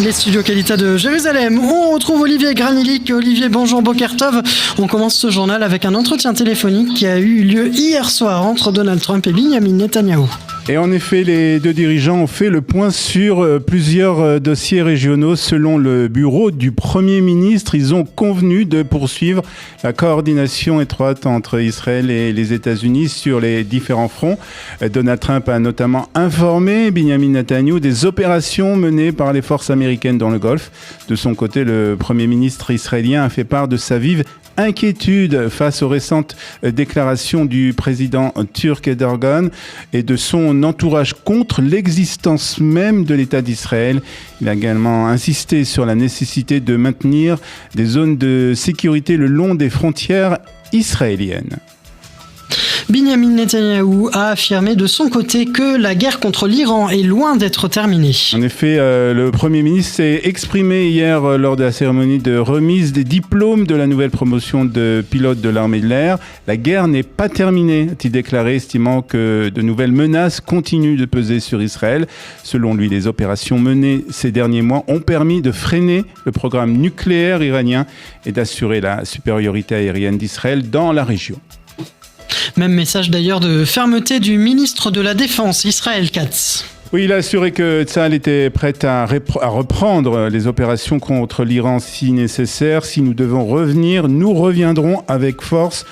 Les studios Kalita de Jérusalem. On retrouve Olivier Granilic. Olivier, bonjour, Bokertov. On commence ce journal avec un entretien téléphonique qui a eu lieu hier soir entre Donald Trump et Benyamin Netanyahou. Et en effet, les deux dirigeants ont fait le point sur plusieurs dossiers régionaux. Selon le bureau du Premier ministre, ils ont convenu de poursuivre la coordination étroite entre Israël et les États-Unis sur les différents fronts. Donald Trump a notamment informé Benyamin Netanyahou des opérations menées par les forces américaines dans le Golfe. De son côté, le Premier ministre israélien a fait part de sa vive inquiétude face aux récentes déclarations du président turc Erdogan et de son entourage contre l'existence même de l'État d'Israël. Il a également insisté sur la nécessité de maintenir des zones de sécurité le long des frontières israéliennes. Benyamin Netanyahou a affirmé de son côté que la guerre contre l'Iran est loin d'être terminée. En effet, le Premier ministre s'est exprimé hier lors de la cérémonie de remise des diplômes de la nouvelle promotion de pilote de l'armée de l'air. La guerre n'est pas terminée, a-t-il déclaré, estimant que de nouvelles menaces continuent de peser sur Israël. Selon lui, les opérations menées ces derniers mois ont permis de freiner le programme nucléaire iranien et d'assurer la supériorité aérienne d'Israël dans la région. Même message d'ailleurs de fermeté du ministre de la Défense, Israël Katz. Oui, il a assuré que Tsahal était prêt à reprendre les opérations contre l'Iran si nécessaire. Si nous devons revenir, nous reviendrons avec force.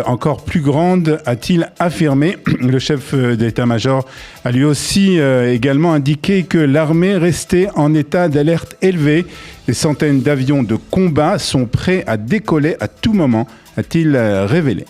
Encore plus grande, a-t-il affirmé. Le chef d'état-major a lui aussi également indiqué que l'armée restait en état d'alerte élevé. Des centaines d'avions de combat sont prêts à décoller à tout moment, a-t-il révélé.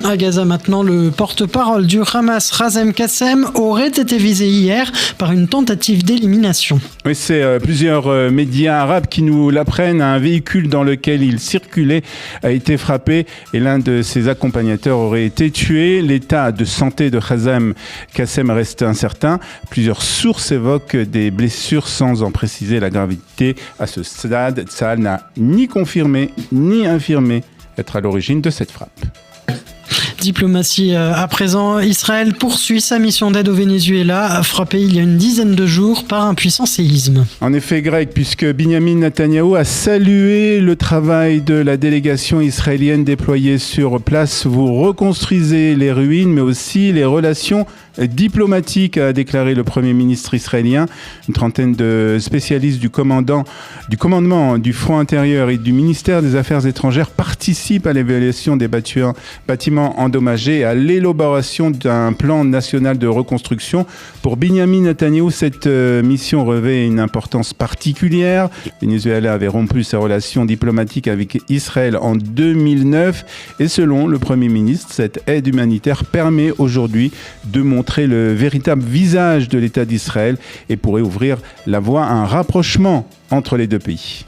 À Gaza maintenant, le porte-parole du Hamas, Razem Kassem, aurait été visé hier par une tentative d'élimination. Oui, c'est plusieurs médias arabes qui nous l'apprennent. Un véhicule dans lequel il circulait a été frappé et l'un de ses accompagnateurs aurait été tué. L'état de santé de Razem Kassem reste incertain. Plusieurs sources évoquent des blessures sans en préciser la gravité. À ce stade, Tsahal n'a ni confirmé ni infirmé être à l'origine de cette frappe. Diplomatie à présent, Israël poursuit sa mission d'aide au Venezuela, frappé il y a une dizaine de jours par un puissant séisme. En effet, Greg, puisque Benyamin Netanyahou a salué le travail de la délégation israélienne déployée sur place. Vous reconstruisez les ruines, mais aussi les relations diplomatiques, a déclaré le Premier ministre israélien. Une trentaine de spécialistes du commandement du Front intérieur et du ministère des Affaires étrangères participent à l'évaluation des bâtiments endommagés et à l'élaboration d'un plan national de reconstruction. Pour Benyamin Netanyahou, cette mission revêt une importance particulière. Le Venezuela avait rompu ses relations diplomatiques avec Israël en 2009 et selon le Premier ministre, cette aide humanitaire permet aujourd'hui de montrer le véritable visage de l'État d'Israël et pourrait ouvrir la voie à un rapprochement entre les deux pays.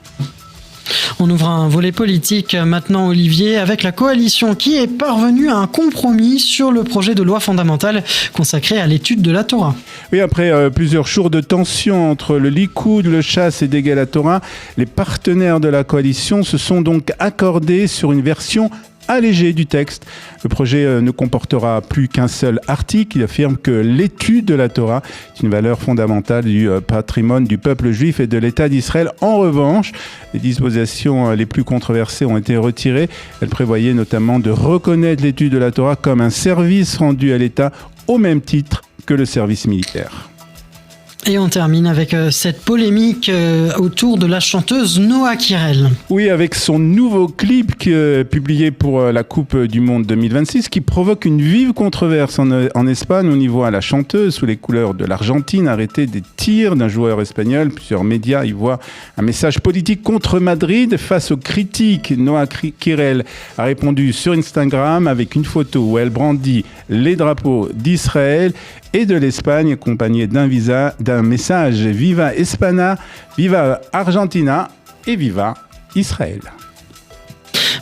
On ouvre un volet politique maintenant, Olivier, avec la coalition qui est parvenue à un compromis sur le projet de loi fondamentale consacré à l'étude de la Torah. Oui, après plusieurs jours de tension entre le Likoud, le Chass et Degel HaTorah, les partenaires de la coalition se sont donc accordés sur une version allégé du texte. Le projet ne comportera plus qu'un seul article. Il affirme que l'étude de la Torah est une valeur fondamentale du patrimoine du peuple juif et de l'État d'Israël. En revanche, les dispositions les plus controversées ont été retirées. Elles prévoyaient notamment de reconnaître l'étude de la Torah comme un service rendu à l'État au même titre que le service militaire. Et on termine avec cette polémique autour de la chanteuse Noa Kirel. Oui, avec son nouveau clip publié pour la Coupe du Monde 2026 qui provoque une vive controverse en Espagne. On y voit la chanteuse sous les couleurs de l'Argentine arrêter des tirs d'un joueur espagnol. Plusieurs médias y voient un message politique contre Madrid face aux critiques. Noa Kirel a répondu sur Instagram avec une photo où elle brandit les drapeaux d'Israël et de l'Espagne, accompagné d'un message « Viva España, Viva Argentina et Viva Israël ».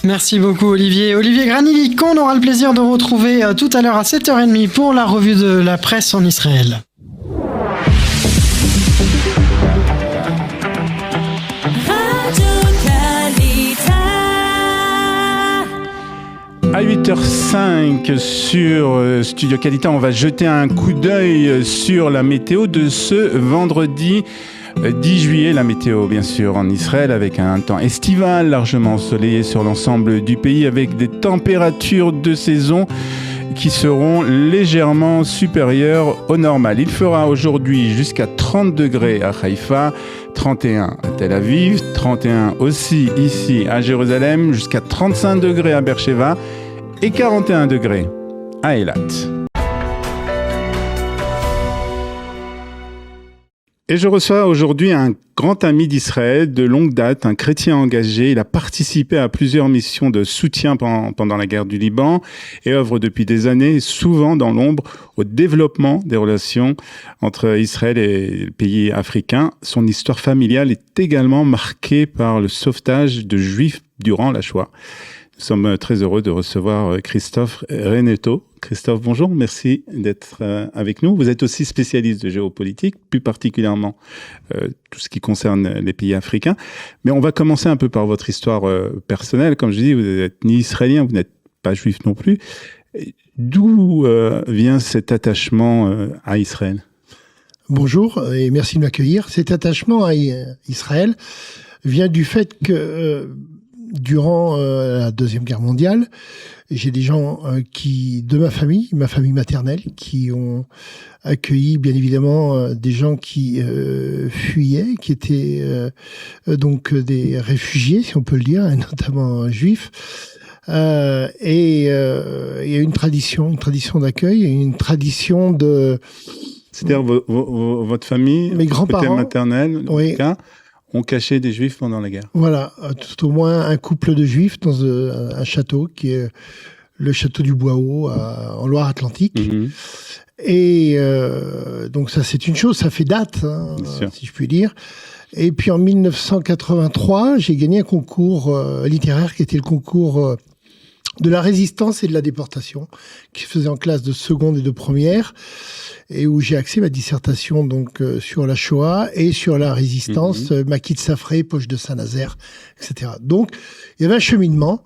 Merci beaucoup Olivier. Olivier Granilic, qu'on aura le plaisir de retrouver tout à l'heure à 7h30 pour la revue de la presse en Israël. À 8h05 sur Studio Kalita, on va jeter un coup d'œil sur la météo de ce vendredi. 10 juillet, la météo bien sûr en Israël avec un temps estival largement ensoleillé sur l'ensemble du pays avec des températures de saison qui seront légèrement supérieures au normal. Il fera aujourd'hui jusqu'à 30 degrés à Haïfa, 31 à Tel Aviv, 31 aussi ici à Jérusalem, jusqu'à 35 degrés à Beersheva et 41 degrés à Eilat. Et je reçois aujourd'hui un grand ami d'Israël de longue date, un chrétien engagé. Il a participé à plusieurs missions de soutien pendant la guerre du Liban et œuvre depuis des années, souvent dans l'ombre, au développement des relations entre Israël et les pays africains. Son histoire familiale est également marquée par le sauvetage de Juifs durant la Shoah. Nous sommes très heureux de recevoir Christophe Reneto. Christophe, bonjour, merci d'être avec nous. Vous êtes aussi spécialiste de géopolitique, plus particulièrement tout ce qui concerne les pays africains. Mais on va commencer un peu par votre histoire personnelle. Comme je dis, vous n'êtes ni israélien, vous n'êtes pas juif non plus. D'où vient cet attachement à Israël ? Bonjour et merci de m'accueillir. Cet attachement à Israël vient du fait que durant la Deuxième Guerre mondiale, j'ai des gens de ma famille maternelle, qui ont accueilli bien évidemment des gens qui fuyaient, qui étaient donc des réfugiés, si on peut le dire, et notamment juifs. Et il y a une tradition d'accueil, une tradition de... C'est-à-dire votre famille, mes grands-parents maternelle, en oui. tout cas, ont caché des juifs pendant la guerre. Voilà, tout au moins un couple de juifs dans un château qui est le château du Bois-Haut en Loire-Atlantique. Mmh. Et donc ça, c'est une chose, ça fait date, si je puis dire. Et puis en 1983, j'ai gagné un concours littéraire qui était le concours de la résistance et de la déportation, qui se faisait en classe de seconde et de première, et où j'ai axé ma dissertation donc sur la Shoah et sur la résistance, Maquis de Safré, Poche de Saint-Nazaire, etc. Donc, il y avait un cheminement.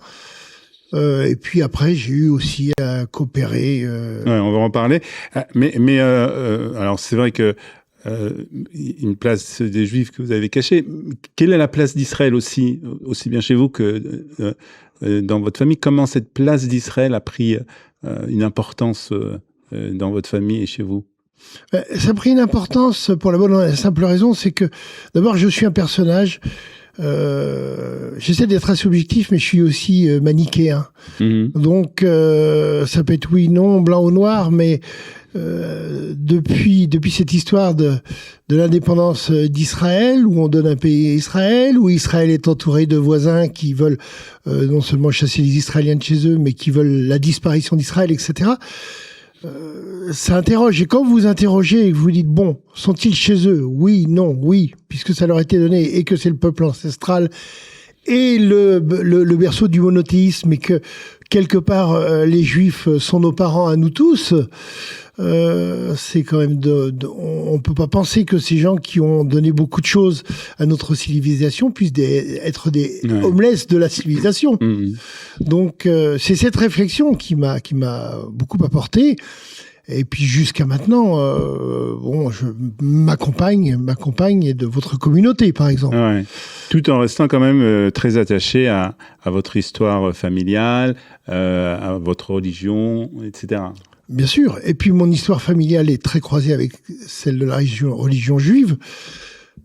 Et puis après, j'ai eu aussi à coopérer. Ouais, on va en parler. Mais alors, c'est vrai que une place des Juifs que vous avez cachée. Quelle est la place d'Israël aussi bien chez vous que dans votre famille? Comment cette place d'Israël a pris une importance dans votre famille et chez vous? Ça a pris une importance pour la bonne et simple raison, c'est que d'abord je suis un personnage, j'essaie d'être assez objectif, mais je suis aussi manichéen. Donc ça peut être oui, non, blanc ou noir, mais depuis cette histoire de l'indépendance d'Israël, où on donne un pays à Israël, où Israël est entouré de voisins qui veulent non seulement chasser les Israéliens de chez eux, mais qui veulent la disparition d'Israël, etc., ça interroge. Et quand vous vous interrogez et que vous dites, bon, sont-ils chez eux? Oui, non, oui, puisque ça leur a été donné et que c'est le peuple ancestral et le berceau du monothéisme et que quelque part les Juifs sont nos parents à nous tous, c'est quand même on peut pas penser que ces gens qui ont donné beaucoup de choses à notre civilisation puissent être des homeless de la civilisation. Donc c'est cette réflexion qui m'a beaucoup apporté. Et puis jusqu'à maintenant, bon, ma compagne est de votre communauté, par exemple. Ouais. Tout en restant quand même très attaché à votre histoire familiale, à votre religion, etc. Bien sûr. Et puis mon histoire familiale est très croisée avec celle de la religion juive.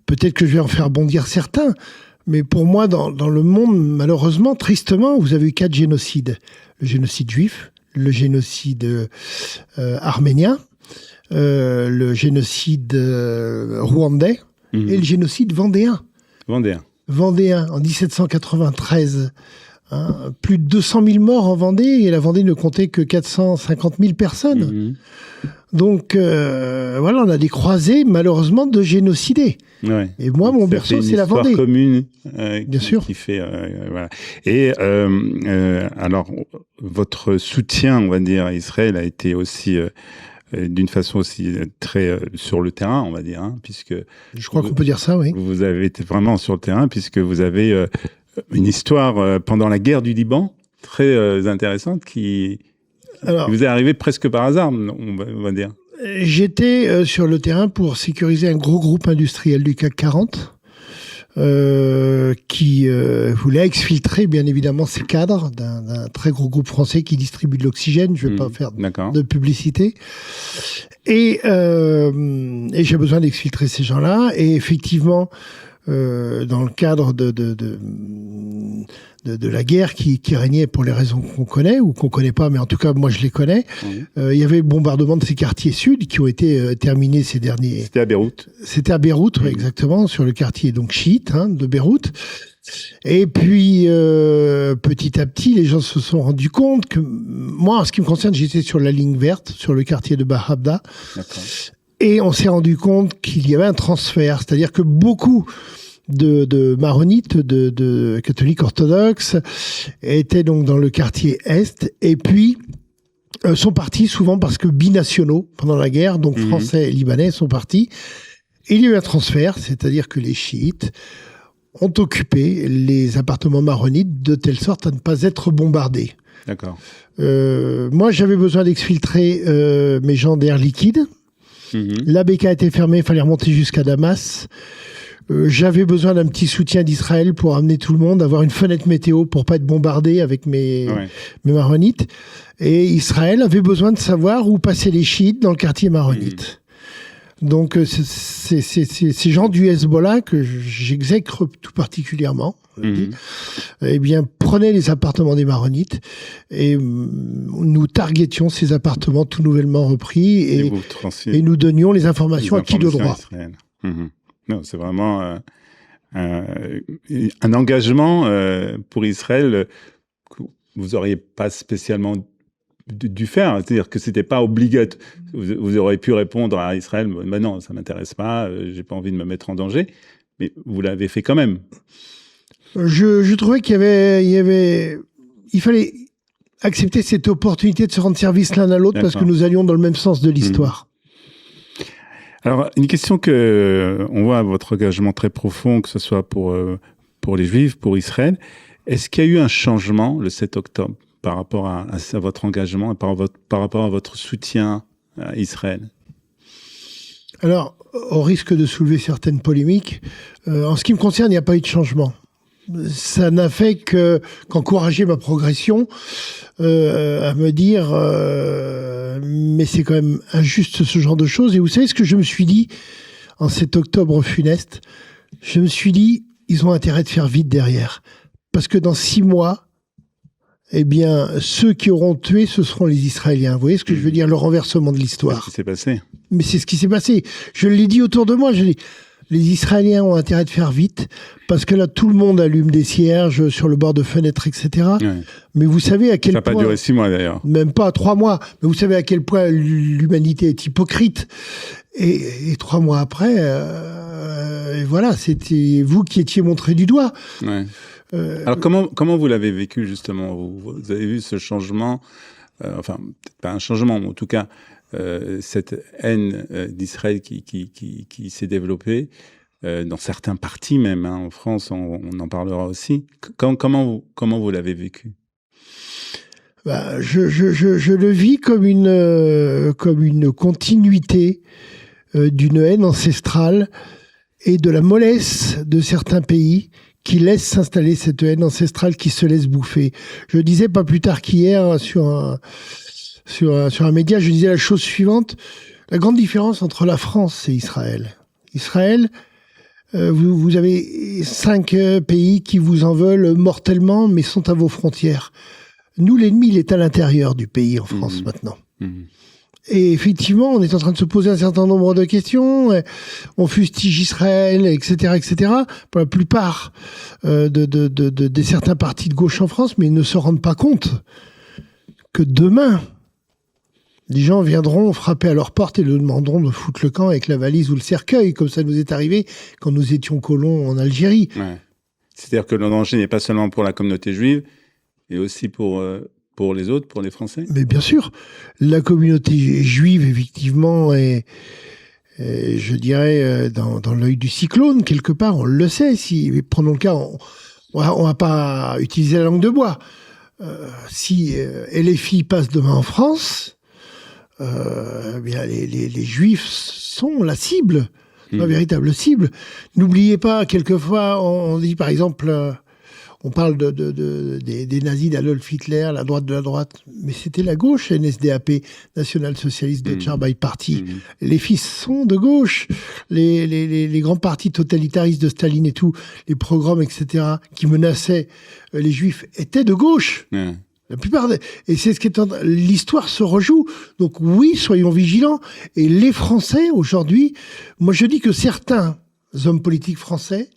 Peut-être que je vais en faire bondir certains. Mais pour moi, dans le monde, malheureusement, tristement, vous avez eu 4 génocides. Le génocide juif, le génocide arménien, le génocide rwandais et le génocide vendéen. Vendéen, en 1793. Plus de 200 000 morts en Vendée, et la Vendée ne comptait que 450 000 personnes. Donc, voilà, on a des croisés, malheureusement, de génocidés. Ouais. Et moi, mon berceau, c'est la Vendée. C'est une histoire commune bien sûr. Qui fait... voilà. Et alors, votre soutien, on va dire, à Israël a été aussi... d'une façon aussi très sur le terrain, on va dire, puisque... Je crois qu'on peut dire ça, oui. Vous avez été vraiment sur le terrain, puisque vous avez une histoire pendant la guerre du Liban, très intéressante, qui vous est arrivée presque par hasard, on va dire. J'étais sur le terrain pour sécuriser un gros groupe industriel du CAC 40 qui voulait exfiltrer bien évidemment ses cadres d'un très gros groupe français qui distribue de l'oxygène. Je ne vais pas faire de publicité. Et j'ai besoin d'exfiltrer ces gens-là. Et effectivement, dans le cadre de la guerre qui régnait pour les raisons qu'on connaît ou qu'on connaît pas, mais en tout cas moi je les connais. Il y avait le bombardement de ces quartiers sud qui ont été terminés ces derniers. C'était à Beyrouth. C'était à Beyrouth, oui, exactement, sur le quartier donc chiite de Beyrouth. Et puis petit à petit, les gens se sont rendus compte que moi, en ce qui me concerne, j'étais sur la ligne verte, sur le quartier de Bahabda. D'accord. Et on s'est rendu compte qu'il y avait un transfert, c'est-à-dire que beaucoup de maronites, de catholiques orthodoxes, étaient donc dans le quartier Est, et puis sont partis souvent parce que binationaux pendant la guerre, donc français et libanais sont partis. Et il y a eu un transfert, c'est-à-dire que les chiites ont occupé les appartements maronites de telle sorte à ne pas être bombardés. D'accord. Moi, j'avais besoin d'exfiltrer mes gens d'air liquide. La Beka était fermée, il fallait remonter jusqu'à Damas. J'avais besoin d'un petit soutien d'Israël pour amener tout le monde, avoir une fenêtre météo pour pas être bombardé avec mes maronites. Et Israël avait besoin de savoir où passaient les chiites dans le quartier maronite. Donc, c'est ces gens du Hezbollah que j'exècre tout particulièrement, eh bien, prenaient les appartements des maronites et nous targetions ces appartements tout nouvellement repris et nous donnions les informations à qui de droit. Non, c'est vraiment un engagement pour Israël que vous n'auriez pas spécialement dû faire, c'est-à-dire que c'était pas obligatoire. Vous auriez pu répondre à Israël, bah non, ça m'intéresse pas, j'ai pas envie de me mettre en danger, mais vous l'avez fait quand même. Je trouvais il fallait accepter cette opportunité de se rendre service l'un à l'autre parce que nous allions dans le même sens de l'histoire. Alors, une question on voit votre engagement très profond, que ce soit pour les Juifs, pour Israël. Est-ce qu'il y a eu un changement le 7 octobre par rapport à votre engagement et par rapport à votre soutien à Israël? Alors, au risque de soulever certaines polémiques, en ce qui me concerne, il n'y a pas eu de changement. Ça n'a fait qu'encourager ma progression, à me dire mais c'est quand même injuste ce genre de choses. Et vous savez ce que je me suis dit en cet octobre funeste? Je me suis dit, ils ont intérêt de faire vite derrière. Parce que dans 6 mois, eh bien, ceux qui auront tué, ce seront les Israéliens. Vous voyez ce que je veux dire? Le renversement de l'histoire. C'est ce qui s'est passé. Mais c'est ce qui s'est passé. Je l'ai dit autour de moi, les Israéliens ont intérêt de faire vite, parce que là, tout le monde allume des cierges sur le bord de fenêtres, etc. Ouais. Mais vous savez à quel point... Ça n'a pas duré 6 mois, d'ailleurs. Même pas 3 mois. Mais vous savez à quel point l'humanité est hypocrite. Et 3 mois après, et voilà, c'était vous qui étiez montré du doigt. Ouais. Alors, comment vous l'avez vécu, justement? Vous avez vu ce changement, enfin, peut-être pas un changement, mais en tout cas... cette haine d'Israël qui s'est développée dans certains partis même, en France, on en parlera aussi. Comment vous l'avez vécu? Je le vis comme une continuité d'une haine ancestrale et de la mollesse de certains pays qui laissent s'installer cette haine ancestrale qui se laisse bouffer. Je disais pas plus tard qu'hier sur un média, je disais la chose suivante: la grande différence entre la France et Israël. Israël, vous avez 5 pays qui vous en veulent mortellement, mais sont à vos frontières. Nous, l'ennemi, il est à l'intérieur du pays en France maintenant. Et effectivement, on est en train de se poser un certain nombre de questions. On fustige Israël, etc., etc. Pour la plupart de certains partis de gauche en France, mais ils ne se rendent pas compte que demain, les gens viendront frapper à leur porte et leur demanderont de foutre le camp avec la valise ou le cercueil, comme ça nous est arrivé quand nous étions colons en Algérie. Ouais. C'est-à-dire que le danger n'est pas seulement pour la communauté juive, mais aussi pour les autres, pour les Français. Mais bien sûr, la communauté juive, effectivement, est je dirais, dans l'œil du cyclone, quelque part, on le sait. Prenons le cas, on va pas utiliser la langue de bois. Si LFI passe demain en France... bien les Juifs sont la cible, la véritable cible. N'oubliez pas, quelquefois, on dit par exemple, on parle des nazis d'Adolf Hitler, la droite de la droite, mais c'était la gauche, NSDAP, National Socialist Deutsche Arbeit Party. Les fils sont de gauche, les grands partis totalitaristes de Staline et tout, les pogroms, etc., qui menaçaient les Juifs, étaient de gauche. La plupart et c'est ce qui est l'histoire se rejoue. Donc oui, soyons vigilants. Et les Français aujourd'hui, moi je dis que certains hommes politiques français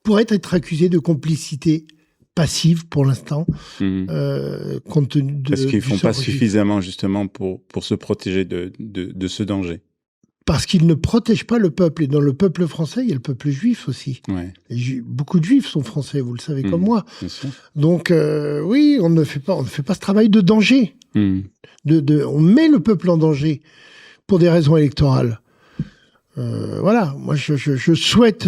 pourraient être accusés de complicité passive pour l'instant, compte tenu de parce qu'ils font pas suffisamment justement pour se protéger de ce danger. Parce qu'ils ne protègent pas le peuple. Et dans le peuple français, il y a le peuple juif aussi. Ouais. Beaucoup de juifs sont français, vous le savez comme moi. Bien sûr. Donc oui, on ne fait pas ce travail de danger. On met le peuple en danger pour des raisons électorales. Voilà, moi je souhaite,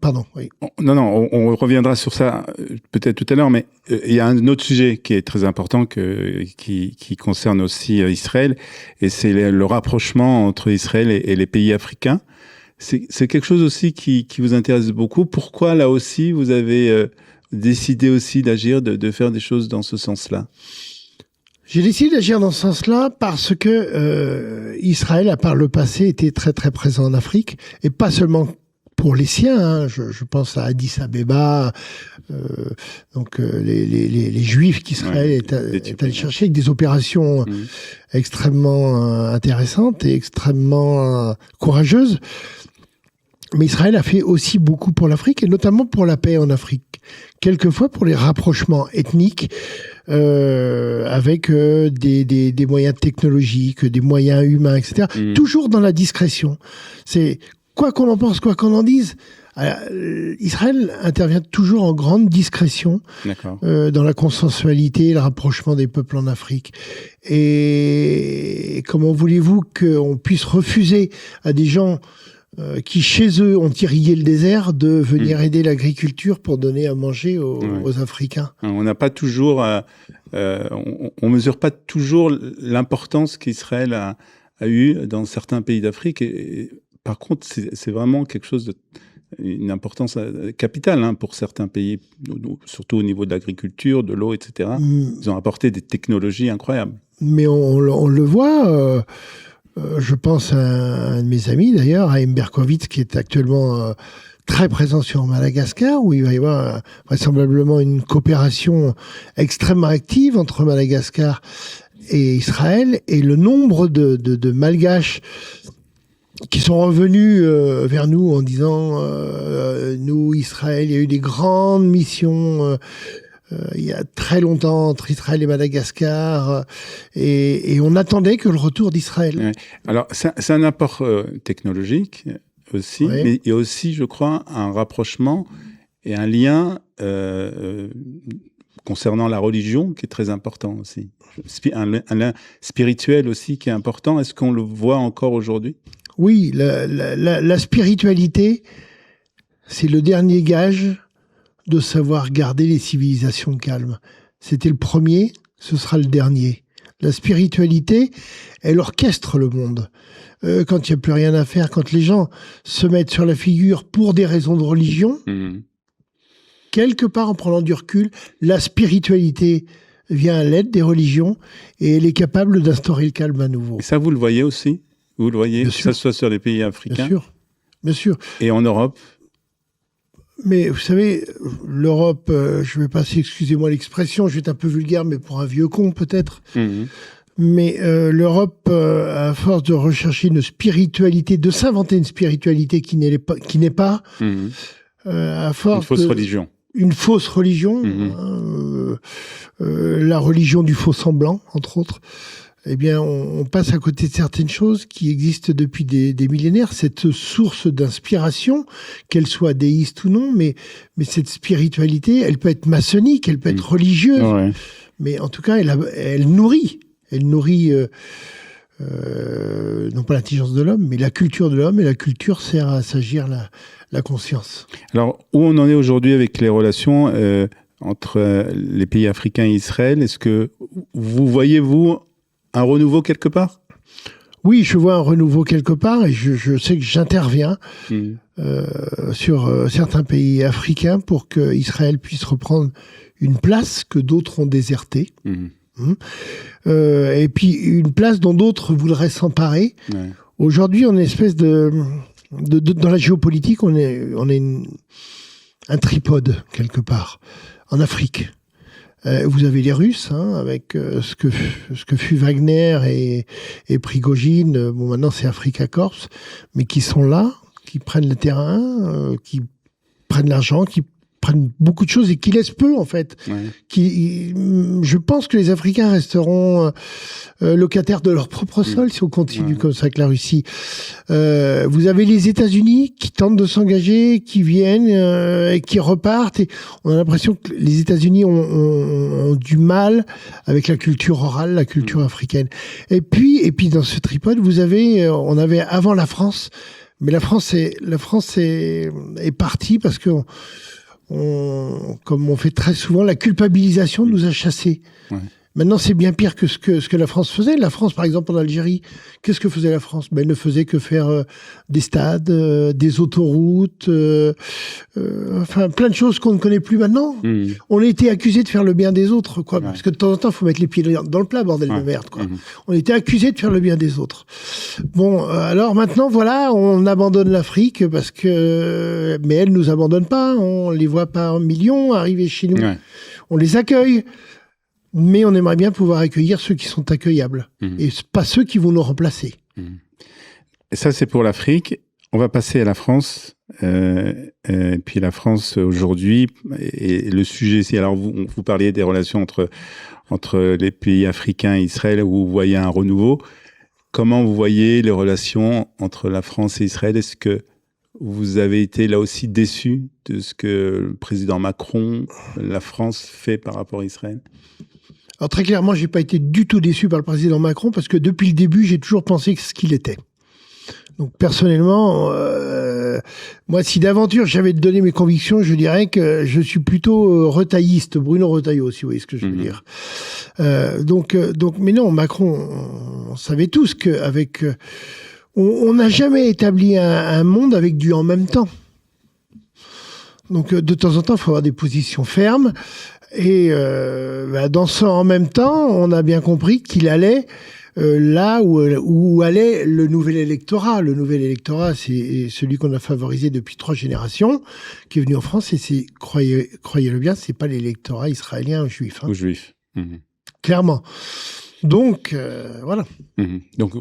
pardon. Oui. Non, on reviendra sur ça peut-être tout à l'heure, mais il y a un autre sujet qui est très important qui concerne aussi Israël, et c'est le rapprochement entre Israël et les pays africains. C'est quelque chose aussi qui vous intéresse beaucoup. Pourquoi là aussi vous avez décidé aussi d'agir, de faire des choses dans ce sens-là? J'ai décidé d'agir dans ce sens-là parce que Israël a par le passé été très très présent en Afrique, et pas seulement pour les siens. Hein. Je pense à Addis Abeba, donc les Juifs qu'Israël est allé chercher avec des opérations extrêmement intéressantes et extrêmement courageuses. Mais Israël a fait aussi beaucoup pour l'Afrique, et notamment pour la paix en Afrique. Quelquefois pour les rapprochements ethniques, avec des moyens technologiques, des moyens humains, etc. Toujours dans la discrétion. C'est quoi qu'on en pense, quoi qu'on en dise, Israël intervient toujours en grande discrétion dans la consensualité et le rapprochement des peuples en Afrique. Et comment voulez-vous qu'on puisse refuser à des gens qui, chez eux, ont irrigué le désert, de venir aider l'agriculture pour donner à manger aux Africains? On n'a pas toujours... on mesure pas toujours l'importance qu'Israël a eue dans certains pays d'Afrique. Et par contre, c'est vraiment quelque chose une importance capitale pour certains pays, surtout au niveau de l'agriculture, de l'eau, etc. Ils ont apporté des technologies incroyables. Mais on le voit... je pense à un de mes amis, d'ailleurs, à Berkowitz, qui est actuellement très présent sur Madagascar, où il va y avoir vraisemblablement une coopération extrêmement active entre Madagascar et Israël, et le nombre de Malgaches qui sont revenus vers nous en disant nous, Israël, il y a eu des grandes missions il y a très longtemps entre Israël et Madagascar, et on attendait que le retour d'Israël. Ouais. Alors, c'est un apport technologique aussi, mais il y a aussi, je crois, un rapprochement et un lien concernant la religion qui est très important aussi. Un lien spirituel aussi qui est important. Est-ce qu'on le voit encore aujourd'hui? Oui, la spiritualité, c'est le dernier gage de savoir garder les civilisations calmes. C'était le premier, ce sera le dernier. La spiritualité, elle orchestre le monde. Quand il n'y a plus rien à faire, quand les gens se mettent sur la figure pour des raisons de religion, quelque part en prenant du recul, la spiritualité vient à l'aide des religions, et elle est capable d'instaurer le calme à nouveau. Et ça, vous le voyez aussi? Vous le voyez, que ce soit sur les pays africains? Bien sûr. Et en Europe? Mais vous savez, l'Europe, je vais passer, excusez-moi l'expression, je vais être un peu vulgaire, mais pour un vieux con peut-être. Mais l'Europe, à force de rechercher une spiritualité, de s'inventer une spiritualité qui n'est pas, à force une fausse religion. Une fausse religion, la religion du faux semblant, entre autres. Eh bien, on passe à côté de certaines choses qui existent depuis des millénaires. Cette source d'inspiration, qu'elle soit déiste ou non, mais cette spiritualité, elle peut être maçonnique, elle peut être religieuse, mais en tout cas, elle nourrit. Elle nourrit non pas l'intelligence de l'homme, mais la culture de l'homme, et la culture sert à s'agir la conscience. Alors, où on en est aujourd'hui avec les relations entre les pays africains et Israël? Est-ce que vous voyez, un renouveau quelque part? Oui, je vois un renouveau quelque part et je sais que j'interviens sur certains pays africains pour que Israël puisse reprendre une place que d'autres ont désertée. Et puis une place dont d'autres voudraient s'emparer. Ouais. Aujourd'hui, on est une espèce dans la géopolitique, on est un tripode quelque part en Afrique. Vous avez les Russes, avec ce que fut Wagner et Prigojine. Bon, maintenant c'est Afrika Korps, mais qui sont là, qui prennent le terrain, qui prennent l'argent, qui prennent beaucoup de choses et qui laissent peu en fait. Ouais. Je pense que les Africains resteront locataires de leur propre sol si on continue comme ça avec la Russie. Vous avez les États-Unis qui tentent de s'engager, qui viennent et qui repartent. Et on a l'impression que les États-Unis ont du mal avec la culture orale, la culture africaine. Et puis dans ce tripode, on avait avant la France, mais la France est partie parce que comme on fait très souvent, la culpabilisation nous a chassés. Ouais. Maintenant, c'est bien pire que ce que la France faisait. La France, par exemple, en Algérie, qu'est-ce que faisait la France ? Elle ne faisait que faire des stades, des autoroutes, enfin plein de choses qu'on ne connaît plus maintenant. On a été accusés de faire le bien des autres, quoi. Ouais. Parce que de temps en temps, il faut mettre les pieds dans le plat, bordel de merde, quoi. On était accusés de faire le bien des autres. Bon, alors maintenant, voilà, on abandonne l'Afrique mais elles nous abandonnent pas. On les voit par millions arriver chez nous. Ouais. On les accueille. Mais on aimerait bien pouvoir accueillir ceux qui sont accueillables et pas ceux qui vont nous remplacer. Et ça, c'est pour l'Afrique. On va passer à la France. Et puis la France aujourd'hui, et le sujet ici. Alors, vous parliez des relations entre les pays africains et Israël, où vous voyez un renouveau. Comment vous voyez les relations entre la France et Israël ? Est-ce que vous avez été là aussi déçu de ce que le président Macron, la France, fait par rapport à Israël ? Alors très clairement, j'ai pas été du tout déçu par le président Macron parce que depuis le début, j'ai toujours pensé ce qu'il était. Donc personnellement, moi, si d'aventure j'avais donné mes convictions, je dirais que je suis plutôt retailliste, Bruno Retailleau, si vous voyez ce que je veux dire. Donc, mais non, Macron, on savait tous qu'avec, on n'a jamais établi un monde avec du en même temps. Donc de temps en temps, il faut avoir des positions fermes. Et dans ce en même temps, on a bien compris qu'il allait là où allait le nouvel électorat. Le nouvel électorat, c'est celui qu'on a favorisé depuis 3 générations, qui est venu en France. Et c'est, croyez-le bien, c'est pas l'électorat israélien ou juif. Ou juif. Clairement. Donc, voilà. Donc,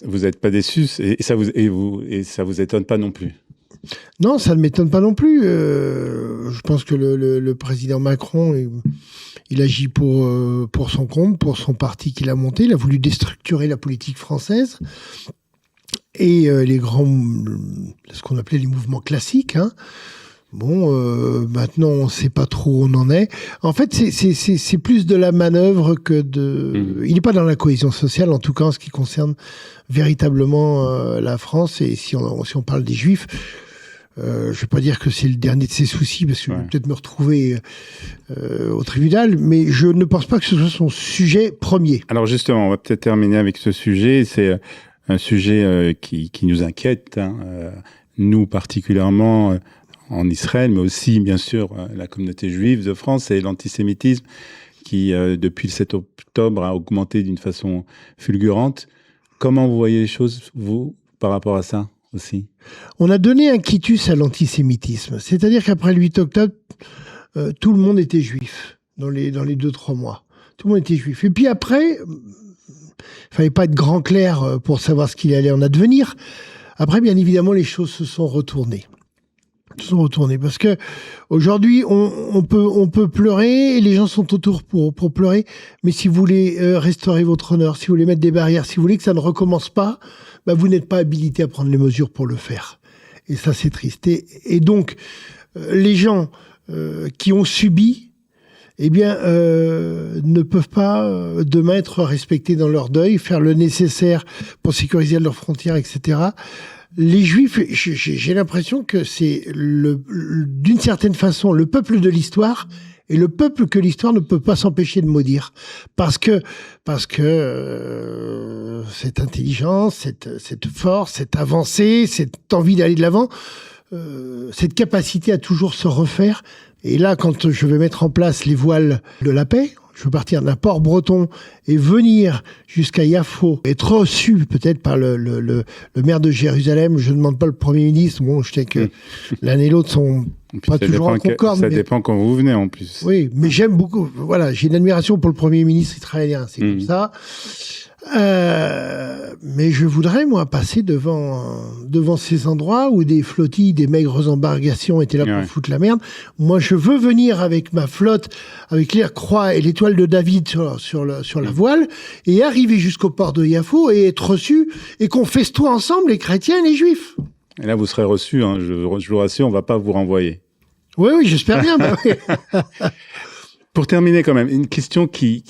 vous n'êtes pas déçus et ça vous étonne pas non plus? Non, ça ne m'étonne pas non plus. Je pense que le président Macron, il agit pour son compte, pour son parti qu'il a monté. Il a voulu déstructurer la politique française et les grands, ce qu'on appelait les mouvements classiques. Bon, maintenant, on ne sait pas trop où on en est. En fait, c'est plus de la manœuvre que de... Il n'est pas dans la cohésion sociale, en tout cas en ce qui concerne véritablement la France. Et si on parle des Juifs... je ne vais pas dire que c'est le dernier de ses soucis, parce que je vais peut-être me retrouver au tribunal, mais je ne pense pas que ce soit son sujet premier. Alors justement, on va peut-être terminer avec ce sujet. C'est un sujet qui nous inquiète, nous particulièrement en Israël, mais aussi, bien sûr, la communauté juive de France, et l'antisémitisme qui, depuis le 7 octobre, a augmenté d'une façon fulgurante. Comment vous voyez les choses, vous, par rapport à ça aussi? On a donné un quitus à l'antisémitisme. C'est-à-dire qu'après le 8 octobre, tout le monde était juif dans les 2-3 mois. Tout le monde était juif. Et puis après, il fallait pas être grand clair pour savoir ce qu'il allait en advenir. Après, bien évidemment, les choses se sont retournées. Parce que aujourd'hui, on peut pleurer, et les gens sont autour pour pleurer. Mais si vous voulez restaurer votre honneur, si vous voulez mettre des barrières, si vous voulez que ça ne recommence pas, vous n'êtes pas habilité à prendre les mesures pour le faire. Et ça, c'est triste. Et donc, les gens qui ont subi, ne peuvent pas demain être respectés dans leur deuil, faire le nécessaire pour sécuriser leurs frontières, etc. Les Juifs, j'ai l'impression que c'est d'une certaine façon le peuple de l'histoire Et le peuple que l'histoire ne peut pas s'empêcher de maudire. Parce que cette intelligence, cette force, cette avancée, cette envie d'aller de l'avant, cette capacité à toujours se refaire. Et là, quand je vais mettre en place les voiles de la paix, je veux partir d'un port breton et venir jusqu'à Yafo, être reçu peut-être par le maire de Jérusalem. Je ne demande pas le Premier ministre. Bon, je sais que l'un et l'autre sont pas toujours en concorde. Ça dépend quand vous venez en plus. Oui, mais j'aime beaucoup. Voilà, j'ai une admiration pour le Premier ministre israélien. C'est comme ça. Mais je voudrais, moi, passer devant ces endroits où des flottilles, des maigres embarcations étaient là pour foutre la merde. Moi, je veux venir avec ma flotte, avec l'air croix et l'étoile de David sur la voile, et arriver jusqu'au port de Yafo et être reçu, et qu'on festoie ensemble, les chrétiens et les juifs. Et là, vous serez reçu, hein, je vous rassure, on va pas vous renvoyer. Oui, j'espère bien. Bah, oui. Pour terminer quand même, une question qui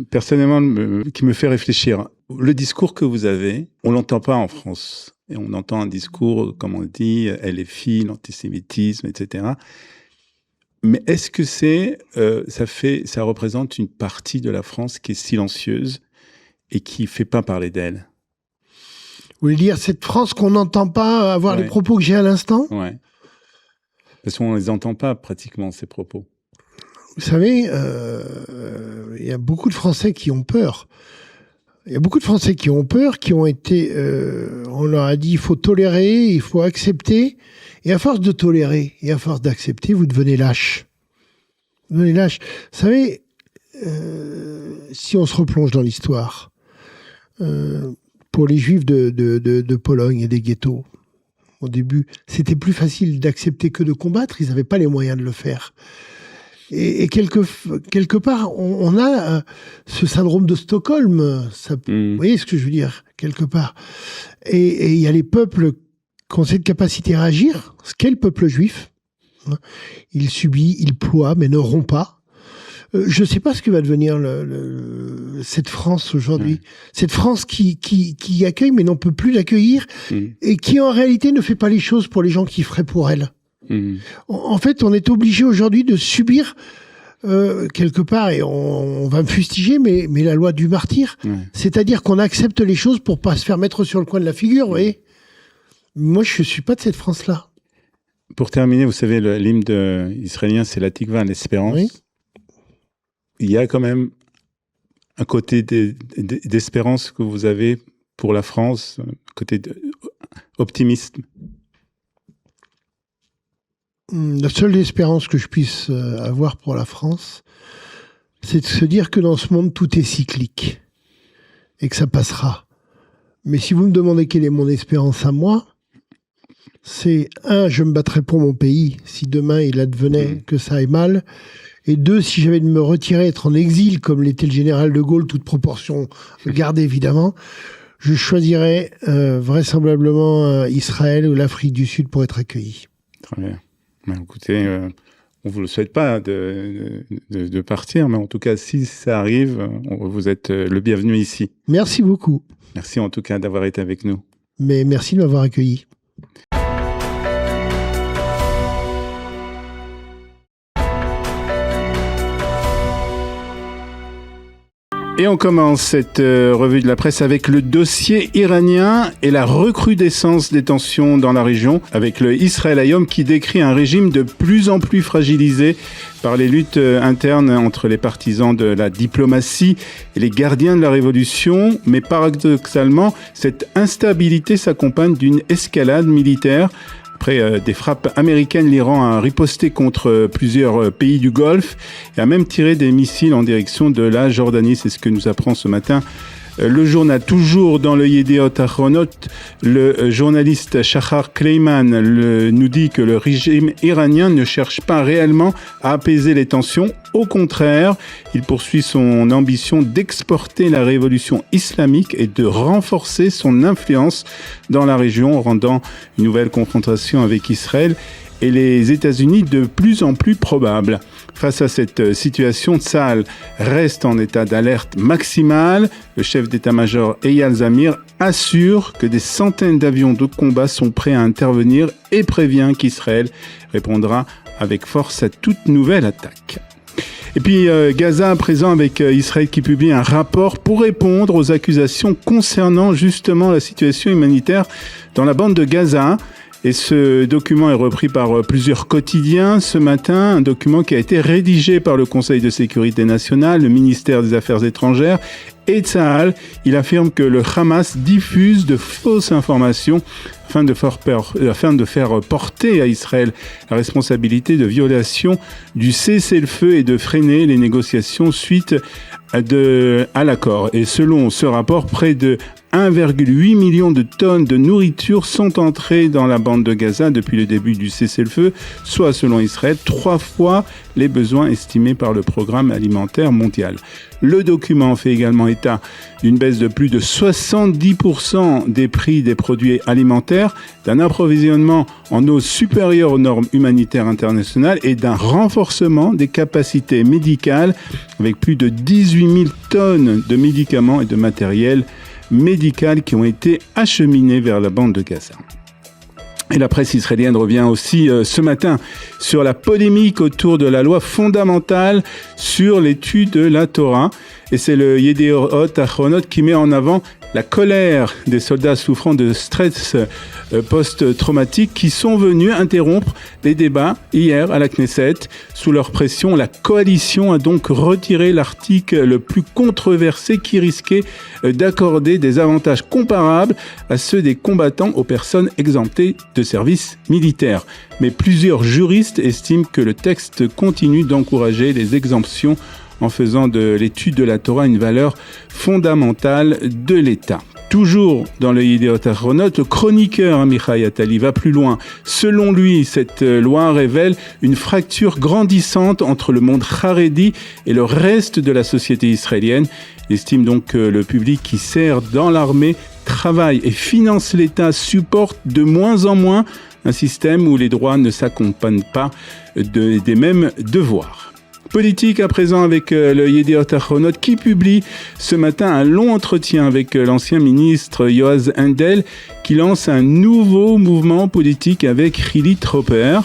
personnellement qui me fait réfléchir. Le discours que vous avez, on l'entend pas en France. Et on entend un discours, comme on dit, LFI, l'antisémitisme, etc. Mais est-ce que ça représente une partie de la France qui est silencieuse et qui fait pas parler d'elle? Vous voulez dire cette France qu'on n'entend pas avoir les propos que j'ai à l'instant? Ouais. Parce qu'on les entend pas pratiquement, ces propos. Vous savez, il y a beaucoup de Français qui ont peur. Il y a beaucoup de Français qui ont peur, qui ont été... on leur a dit, il faut tolérer, il faut accepter. Et à force de tolérer et à force d'accepter, vous devenez lâche. Vous devenez lâche. Vous savez, si on se replonge dans l'histoire, pour les Juifs de Pologne et des ghettos, au début, c'était plus facile d'accepter que de combattre. Ils n'avaient pas les moyens de le faire. Et quelque part, on a ce syndrome de Stockholm. Vous voyez ce que je veux dire, quelque part. Et il y a les peuples qui ont cette capacité à réagir. Ce qu'est le peuple juif. Il subit, il ploie, mais ne rompt pas. Je ne sais pas ce que va devenir cette France aujourd'hui. Cette France qui accueille, mais n'en peut plus d'accueillir. Et qui, en réalité, ne fait pas les choses pour les gens qui feraient pour elle. En fait, on est obligé aujourd'hui de subir quelque part, et on va me fustiger, mais la loi du martyr. C'est-à-dire qu'on accepte les choses pour pas se faire mettre sur le coin de la figure, vous voyez. Moi, je suis pas de cette France-là. Pour terminer, vous savez, l'hymne israélien, c'est la Tikva, l'espérance. Oui. Il y a quand même un côté d'espérance que vous avez pour la France, un côté optimiste. La seule espérance que je puisse avoir pour la France, c'est de se dire que dans ce monde, tout est cyclique et que ça passera. Mais si vous me demandez quelle est mon espérance à moi, c'est je me battrai pour mon pays si demain il advenait que ça aille mal. Et 2, si j'avais de me retirer, être en exil, comme l'était le général de Gaulle, toute proportion gardée évidemment, je choisirais vraisemblablement Israël ou l'Afrique du Sud pour être accueilli. Très bien. Ben, écoutez, on ne vous le souhaite pas de partir, mais en tout cas, si ça arrive, vous êtes le bienvenu ici. Merci beaucoup. Merci en tout cas d'avoir été avec nous. Mais merci de m'avoir accueilli. Et on commence cette revue de la presse avec le dossier iranien et la recrudescence des tensions dans la région, avec le Israël Hayom qui décrit un régime de plus en plus fragilisé par les luttes internes entre les partisans de la diplomatie et les gardiens de la révolution. Mais paradoxalement, cette instabilité s'accompagne d'une escalade militaire. Après des frappes américaines, l'Iran a riposté contre plusieurs pays du Golfe et a même tiré des missiles en direction de la Jordanie. C'est ce que nous apprend ce matin le journal. Toujours dans le Yediot Ahronot, le journaliste Shahar Kleiman nous dit que le régime iranien ne cherche pas réellement à apaiser les tensions. Au contraire, il poursuit son ambition d'exporter la révolution islamique et de renforcer son influence dans la région, rendant une nouvelle confrontation avec Israël et les États-Unis de plus en plus probable. Face à cette situation, Tsahal reste en état d'alerte maximale. Le chef d'état-major Eyal Zamir assure que des centaines d'avions de combat sont prêts à intervenir et prévient qu'Israël répondra avec force à toute nouvelle attaque. Et puis Gaza à présent avec Israël qui publie un rapport pour répondre aux accusations concernant justement la situation humanitaire dans la bande de Gaza. Et ce document est repris par plusieurs quotidiens ce matin, un document qui a été rédigé par le Conseil de sécurité nationale, le ministère des Affaires étrangères et Tsahal. Il affirme que le Hamas diffuse de fausses informations afin de faire porter à Israël la responsabilité de violation du cessez-le-feu et de freiner les négociations suite à l'accord. Et selon ce rapport, près de 1,8 million de tonnes de nourriture sont entrées dans la bande de Gaza depuis le début du cessez-le-feu, soit selon Israël 3 fois les besoins estimés par le programme alimentaire mondial. Le document fait également état d'une baisse de plus de 70% des prix des produits alimentaires, d'un approvisionnement en eau supérieur aux normes humanitaires internationales et d'un renforcement des capacités médicales avec plus de 18 000 tonnes de médicaments et de matériel médical qui ont été acheminés vers la bande de Gaza. Et la presse israélienne revient aussi ce matin sur la polémique autour de la loi fondamentale sur l'étude de la Torah. Et c'est le Yedioth Ahronot qui met en avant la colère des soldats souffrant de stress post-traumatique qui sont venus interrompre les débats hier à la Knesset. Sous leur pression, la coalition a donc retiré l'article le plus controversé qui risquait d'accorder des avantages comparables à ceux des combattants aux personnes exemptées de service militaire. Mais plusieurs juristes estiment que le texte continue d'encourager les exemptions en faisant de l'étude de la Torah une valeur fondamentale de l'État. Toujours dans le Yedioth Ahronot, le chroniqueur Amichai Attali va plus loin. Selon lui, cette loi révèle une fracture grandissante entre le monde Haredi et le reste de la société israélienne. Il estime donc que le public qui sert dans l'armée, travaille et finance l'État supporte de moins en moins un système où les droits ne s'accompagnent pas des mêmes devoirs. Politique à présent avec le Yedioth Ahronot qui publie ce matin un long entretien avec l'ancien ministre Yoaz Hendel qui lance un nouveau mouvement politique avec Hili Troper.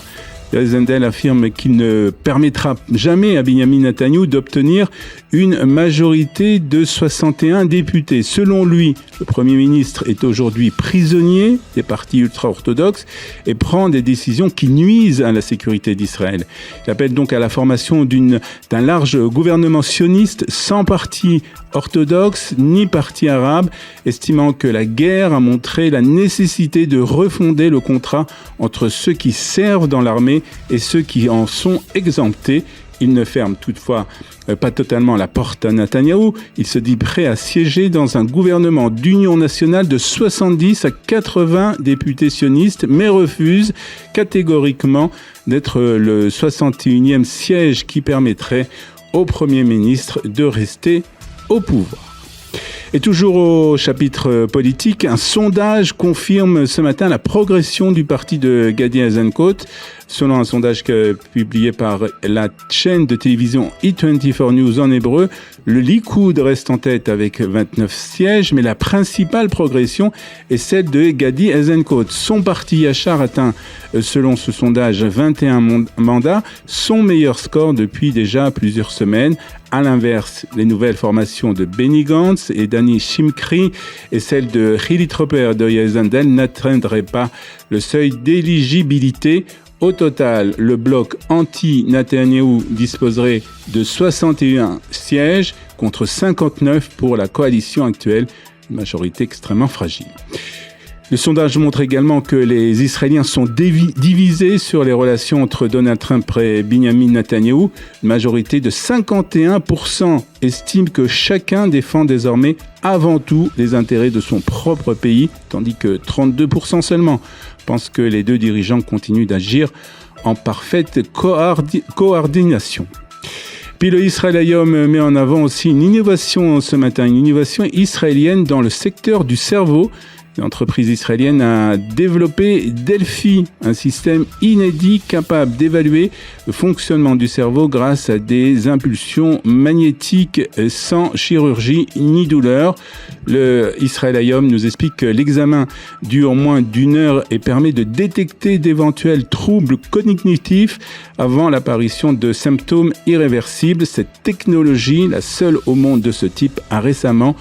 Yoaz Hendel affirme qu'il ne permettra jamais à Binyamin Netanyahou d'obtenir une majorité de 61 députés. Selon lui, le Premier ministre est aujourd'hui prisonnier des partis ultra-orthodoxes et prend des décisions qui nuisent à la sécurité d'Israël. Il appelle donc à la formation d'un large gouvernement sioniste sans parti orthodoxe ni parti arabe, estimant que la guerre a montré la nécessité de refonder le contrat entre ceux qui servent dans l'armée et ceux qui en sont exemptés. Il ne ferme toutefois pas totalement la porte à Netanyahou. Il se dit prêt à siéger dans un gouvernement d'union nationale de 70 à 80 députés sionistes, mais refuse catégoriquement d'être le 61e siège qui permettrait au Premier ministre de rester au pouvoir. Et toujours au chapitre politique, un sondage confirme ce matin la progression du parti de Gadi Eisenkot. Selon un sondage publié par la chaîne de télévision E24 News en hébreu, le Likoud reste en tête avec 29 sièges, mais la principale progression est celle de Gadi Eisenkot. Son parti Yachar atteint, selon ce sondage, 21 mandats, son meilleur score depuis déjà plusieurs semaines. À l'inverse, les nouvelles formations de Benny Gantz et Danny Shimkri et celles de Hili Troper de Yoaz Hendel n'atteindraient pas le seuil d'éligibilité. Au total, le bloc anti-Netanyahou disposerait de 61 sièges contre 59 pour la coalition actuelle, une majorité extrêmement fragile. Le sondage montre également que les Israéliens sont divisés sur les relations entre Donald Trump et Binyamin Netanyahou. Une majorité de 51% estime que chacun défend désormais avant tout les intérêts de son propre pays, tandis que 32% seulement pensent que les deux dirigeants continuent d'agir en parfaite coordination. Puis le Israël Hayom met en avant aussi une innovation ce matin, une innovation israélienne dans le secteur du cerveau. L'entreprise israélienne a développé Delphi, un système inédit capable d'évaluer le fonctionnement du cerveau grâce à des impulsions magnétiques sans chirurgie ni douleur. Le Israel Hayom nous explique que l'examen dure moins d'1 heure et permet de détecter d'éventuels troubles cognitifs avant l'apparition de symptômes irréversibles. Cette technologie, la seule au monde de ce type, a récemment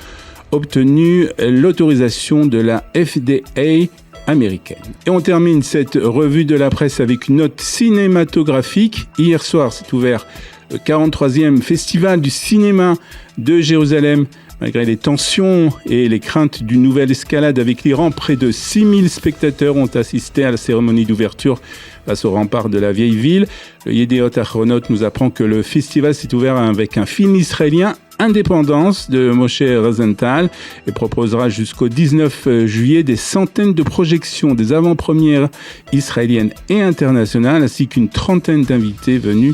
obtenu l'autorisation de la FDA américaine. Et on termine cette revue de la presse avec une note cinématographique. Hier soir s'est ouvert le 43e Festival du cinéma de Jérusalem. Malgré les tensions et les craintes d'une nouvelle escalade avec l'Iran, près de 6000 spectateurs ont assisté à la cérémonie d'ouverture face au rempart de la vieille ville. Le Yediot Ahronot nous apprend que le festival s'est ouvert avec un film israélien, Indépendance, de Moshe Rosenthal, et proposera jusqu'au 19 juillet des centaines de projections des avant-premières israéliennes et internationales, ainsi qu'une trentaine d'invités venus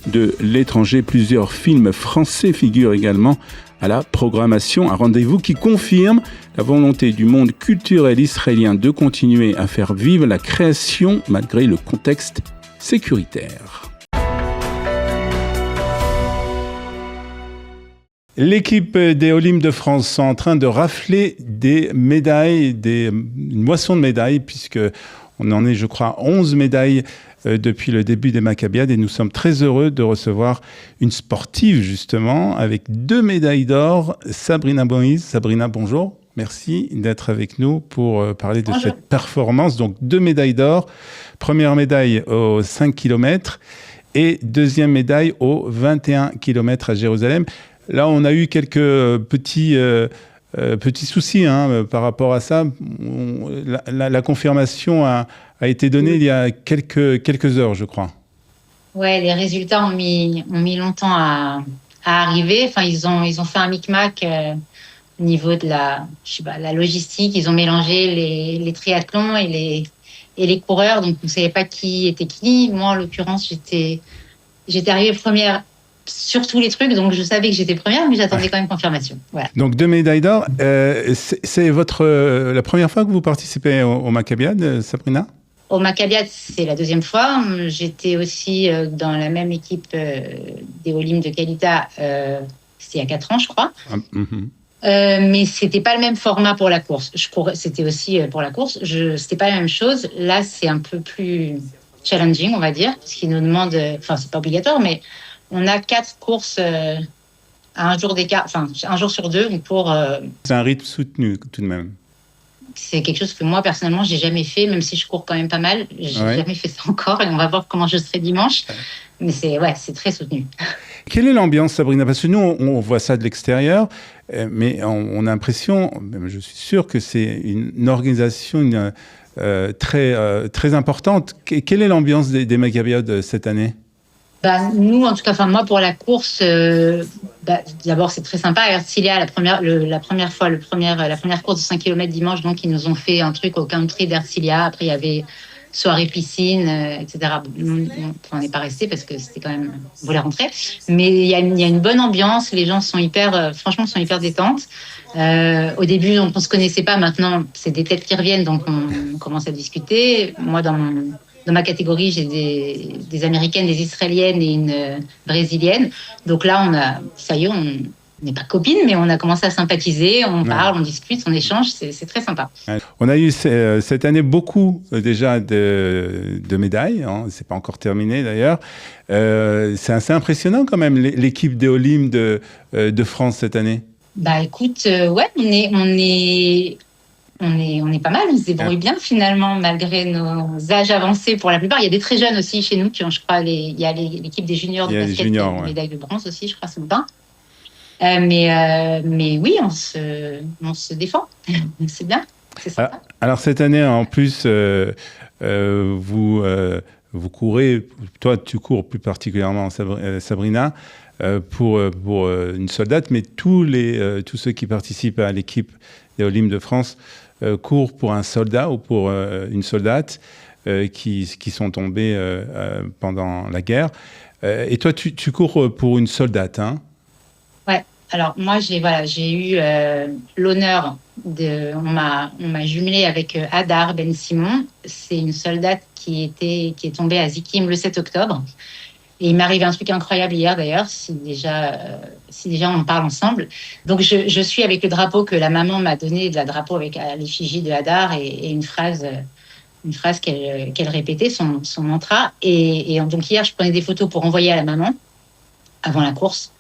de l'étranger. Plusieurs films français figurent également à la programmation, un rendez-vous qui confirme la volonté du monde culturel israélien de continuer à faire vivre la création malgré le contexte sécuritaire. L'équipe des Olim de France sont en train de rafler des médailles, une moisson de médailles, puisqu'on en est, je crois, 11 médailles depuis le début des Maccabiades, et nous sommes très heureux de recevoir une sportive, justement, avec 2 médailles d'or, Sabrina Moïse. Sabrina, bonjour. Merci d'être avec nous pour parler de cette performance. Donc, 2 médailles d'or. Première médaille aux 5 km et deuxième médaille aux 21 km à Jérusalem. Là, on a eu quelques petits soucis par rapport à ça. La confirmation a été donnée il y a quelques heures, je crois. Ouais, les résultats ont mis longtemps à arriver. Enfin, ils ont fait un micmac au niveau de la logistique. Ils ont mélangé les triathlons et les coureurs, donc on ne savait pas qui était qui. Moi, en l'occurrence, j'étais arrivée première sur tous les trucs, donc je savais que j'étais première, mais j'attendais quand même confirmation. Voilà. Donc 2 médailles d'or. C'est la première fois que vous participez au Maccabiades, Sabrina ? Au Maccabiades, c'est la 2e fois. J'étais aussi dans la même équipe des Olim de Kalita, c'était il y a 4 ans, je crois. Mais c'était pas le même format pour la course. C'était aussi pour la course. C'était pas la même chose. Là, c'est un peu plus challenging, on va dire, parce qu'ils nous demandent. Enfin, c'est pas obligatoire, mais on a 4 courses à un jour d'écart, enfin un jour sur 2 pour. C'est un rythme soutenu tout de même. C'est quelque chose que moi personnellement j'ai jamais fait, même si je cours quand même pas mal. J'ai jamais fait ça encore, et on va voir comment je serai dimanche. Mais c'est très soutenu. Quelle est l'ambiance, Sabrina ? Parce que nous, on voit ça de l'extérieur, mais on a l'impression, je suis sûr que c'est une organisation très importante. Quelle est l'ambiance des Maccabiades cette année ? Nous, en tout cas, moi, pour la course, d'abord, c'est très sympa. À Herzliya, la première course de 5 km dimanche, donc, ils nous ont fait un truc au country d'Herzliya. Après, il y avait soirée piscine, etc. On n'est pas resté parce que c'était quand même, on voulait rentrer. Mais il y a une bonne ambiance. Les gens sont hyper détentes. Au début, on ne se connaissait pas. Maintenant, c'est des têtes qui reviennent, donc on commence à discuter. Moi, dans ma catégorie, j'ai des Américaines, des Israéliennes et une Brésilienne. Donc là, ça y est, on n'est pas copines, mais on a commencé à sympathiser, on parle, on discute, on échange, c'est très sympa. On a eu cette année beaucoup déjà de médailles, c'est pas encore terminé d'ailleurs. C'est assez impressionnant quand même, l'équipe des Olim de France cette année. Écoute, on est pas mal, on se débrouille bien finalement, malgré nos âges avancés pour la plupart. Il y a des très jeunes aussi chez nous qui ont, je crois, il y a l'équipe des juniors de basket, qui a une médaille de bronze aussi, je crois, ce matin. Mais oui, on se défend. C'est bien, c'est sympa. Alors cette année, en plus, vous courez, toi tu cours plus particulièrement, Sabrina, pour une soldate, mais tous ceux qui participent à l'équipe des Olim de France courent pour un soldat ou pour une soldate qui sont tombés pendant la guerre. Et toi, tu cours pour une soldate, hein ? Ouais, Alors moi j'ai eu l'honneur on m'a jumelé avec Hadar Ben Simon. C'est une soldate qui est tombée à Zikim le 7 octobre. Et il m'est arrivé un truc incroyable hier d'ailleurs, si déjà on en parle ensemble. Donc je suis avec le drapeau que la maman m'a donné, le drapeau avec l'effigie de Hadar et une phrase qu'elle répétait, son mantra. Et donc hier je prenais des photos pour envoyer à la maman avant la course.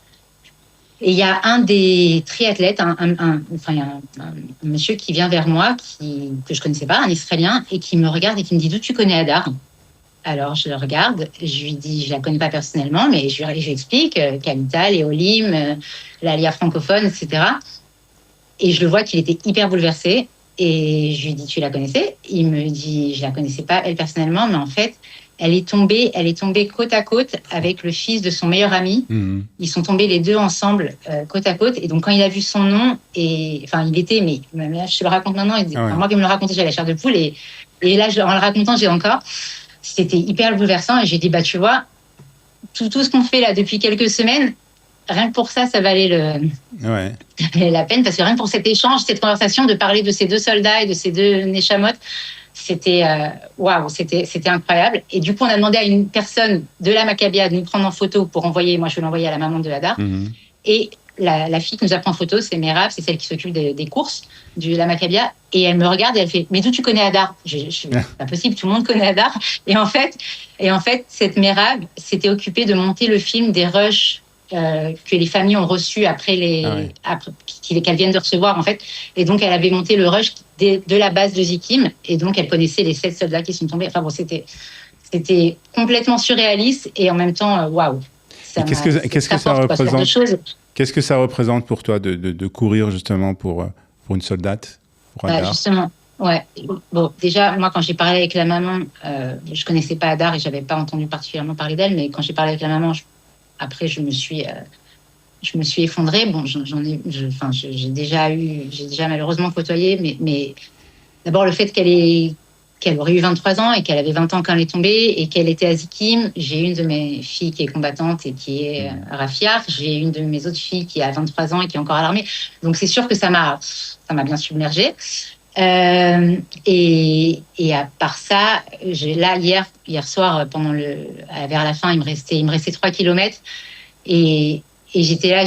Et il y a un des triathlètes, un monsieur qui vient vers moi, que je connaissais pas, un Israélien, et qui me regarde et qui me dit « D'où tu connais Hadar ?» Alors je le regarde, je lui dis « Je la connais pas personnellement, mais je lui explique Kalital, Eolim, l'Alia francophone, etc. » Et je le vois qu'il était hyper bouleversé. Et je lui dis « Tu la connaissais ?» Il me dit « Je la connaissais pas elle personnellement, mais en fait, elle est tombée côte à côte avec le fils de son meilleur ami. Mmh. Ils sont tombés les deux ensemble côte à côte. Et donc, quand il a vu son nom, je te le raconte maintenant, moi qui me le racontais, j'avais la chair de poule. Et là, en le racontant, c'était hyper bouleversant. Et j'ai dit, tu vois, tout ce qu'on fait là depuis quelques semaines, rien que pour ça valait la peine. Parce que rien que pour cet échange, cette conversation, de parler de ces deux soldats et de ces deux Neshamot, c'était incroyable. Et du coup, on a demandé à une personne de la Maccabia de nous prendre en photo pour envoyer. Moi, je vais l'envoyer à la maman de Hadar. Mmh. Et la fille qui nous a pris en photo, c'est Merab, c'est celle qui s'occupe des courses de la Maccabia. Et elle me regarde et elle fait « Mais d'où tu connais Hadar ?» C'est pas possible, tout le monde connaît Hadar. Et en fait, cette Merab s'était occupée de monter le film des rushs que les familles ont reçus qu'elles viennent de recevoir, en fait. Et donc, elle avait monté le rush de la base de Zikim. Et donc, elle connaissait les 7 soldats qui sont tombés. Enfin bon, c'était complètement surréaliste et en même temps, waouh. Qu'est-ce que ça représente ? Qu'est-ce que ça représente pour toi de courir justement pour une soldate, pour Hadar ? Justement, ouais. Bon, déjà, moi, quand j'ai parlé avec la maman, je connaissais pas Hadar et j'avais pas entendu particulièrement parler d'elle, mais quand j'ai parlé avec la maman, après, je me suis effondrée. Bon, j'ai déjà malheureusement côtoyé, mais d'abord le fait qu'elle aurait eu 23 ans et qu'elle avait 20 ans quand elle est tombée et qu'elle était à Zikim. J'ai une de mes filles qui est combattante et qui est à Rafiaf. J'ai une de mes autres filles qui a 23 ans et qui est encore à l'armée. Donc c'est sûr que ça m'a bien submergée. Et à part ça, hier soir, vers la fin, il me restait 3 kilomètres et j'étais là,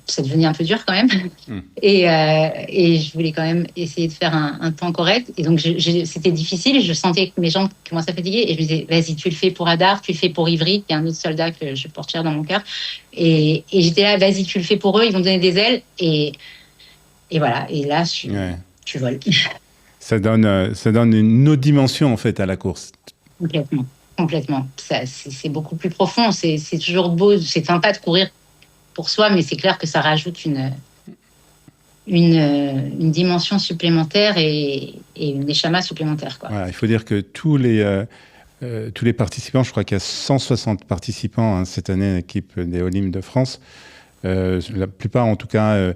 ça devenait un peu dur quand même. Et je voulais quand même essayer de faire un temps correct. Et donc, c'était difficile. Je sentais que mes jambes commençaient à fatiguer. Et je me disais, vas-y, tu le fais pour Hadar, tu le fais pour Ivry, qui est un autre soldat que je porte cher dans mon cœur. Et j'étais là, vas-y, tu le fais pour eux, ils vont te donner des ailes. Et voilà. Et là, tu voles. Ça donne une autre dimension, en fait, à la course. Complètement. C'est beaucoup plus profond. C'est toujours beau. C'est sympa de courir pour soi, mais c'est clair que ça rajoute une dimension supplémentaire et une échama supplémentaire, quoi. Voilà, il faut dire que tous les participants, je crois qu'il y a 160 participants cette année à l'équipe des Olim de France, la plupart en tout cas